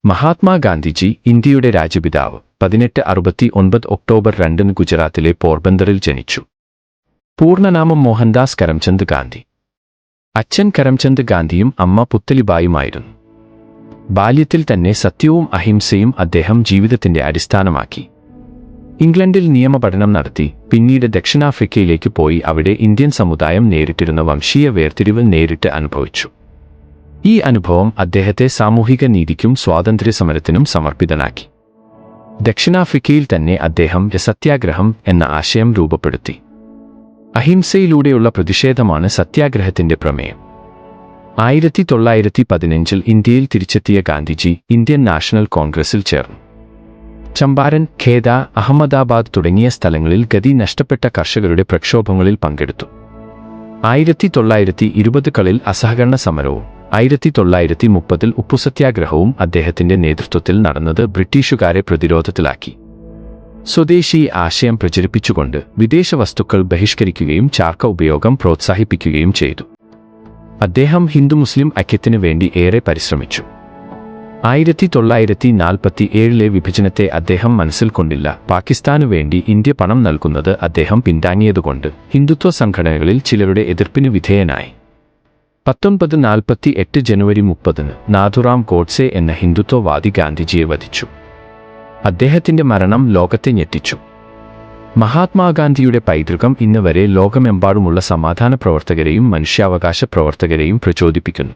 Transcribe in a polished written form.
മഹാത്മാഗാന്ധിജി ഇന്ത്യയുടെ രാജ്യപിതാവ് 1869 ഒക്ടോബർ 2 ഗുജറാത്തിലെ പോർബന്തറിൽ ജനിച്ചു. പൂർണ്ണനാമം മോഹൻദാസ് കരംചന്ദ് ഗാന്ധി. അച്ഛൻ കരംചന്ദ് ഗാന്ധിയും അമ്മ പുത്തലിബായുമായിരുന്നു. ബാല്യത്തിൽ തന്നെ സത്യവും അഹിംസയും അദ്ദേഹം ജീവിതത്തിന്റെ അടിസ്ഥാനമാക്കി. ഇംഗ്ലണ്ടിൽ നിയമപഠനം നടത്തി പിന്നീട് ദക്ഷിണാഫ്രിക്കയിലേക്ക് പോയി അവിടെ ഇന്ത്യൻ സമുദായം നേരിട്ടിരുന്ന വംശീയ വേർതിരിവ് നേരിട്ട് അനുഭവിച്ചു. ഈ അനുഭവം അദ്ദേഹത്തെ സാമൂഹിക നീതിക്കും സ്വാതന്ത്ര്യസമരത്തിനും സമർപ്പിതനാക്കി. ദക്ഷിണാഫ്രിക്കയിൽ തന്നെ അദ്ദേഹം സത്യാഗ്രഹം എന്ന ആശയം രൂപപ്പെടുത്തി. അഹിംസയിലൂടെയുള്ള പ്രതിഷേധമാണ് സത്യാഗ്രഹത്തിന്റെ പ്രമേയം. 1915 ഇന്ത്യയിൽ തിരിച്ചെത്തിയ ഗാന്ധിജി ഇന്ത്യൻ നാഷണൽ കോൺഗ്രസിൽ ചേർന്നു. ചമ്പാരൻ, ഖേദ, അഹമ്മദാബാദ് തുടങ്ങിയ സ്ഥലങ്ങളിൽ ഗതി നഷ്ടപ്പെട്ട കർഷകരുടെ പ്രക്ഷോഭങ്ങളിൽ പങ്കെടുത്തു. 1920കളിൽ അസഹകരണ സമരവും 1930 ഉപ്പുസത്യാഗ്രഹവും അദ്ദേഹത്തിന്റെ നേതൃത്വത്തിൽ നടന്നത് ബ്രിട്ടീഷുകാരെ പ്രതിരോധത്തിലാക്കി. സ്വദേശി ആശയം പ്രചരിപ്പിച്ചുകൊണ്ട് വിദേശ വസ്തുക്കൾ ബഹിഷ്കരിക്കുകയും ചാർക്ക ഉപയോഗം പ്രോത്സാഹിപ്പിക്കുകയും ചെയ്തു. അദ്ദേഹം ഹിന്ദു-മുസ്ലിം ഐക്യത്തിനു വേണ്ടി ഏറെ പരിശ്രമിച്ചു. 1947 വിഭജനത്തെ അദ്ദേഹം മനസ്സിൽ കൊണ്ടില്ല. പാകിസ്ഥാനു വേണ്ടി ഇന്ത്യ പണം നൽകുന്നത് അദ്ദേഹം പിന്താങ്ങിയതുകൊണ്ട് ഹിന്ദുത്വ സംഘടനകളിൽ ചിലരുടെ എതിർപ്പിന് വിധേയനായി. 1948 ജനുവരി 30 നാഥുറാം ഗോഡ്സെ എന്ന ഹിന്ദുത്വവാദി ഗാന്ധിജിയെ വധിച്ചു. അദ്ദേഹത്തിന്റെ മരണം ലോകത്തെ ഞെട്ടിച്ചു. മഹാത്മാഗാന്ധിയുടെ പൈതൃകം ഇന്ന് വരെ ലോകമെമ്പാടുമുള്ള സമാധാന പ്രവർത്തകരെയും മനുഷ്യാവകാശ പ്രവർത്തകരെയും പ്രചോദിപ്പിക്കുന്നു.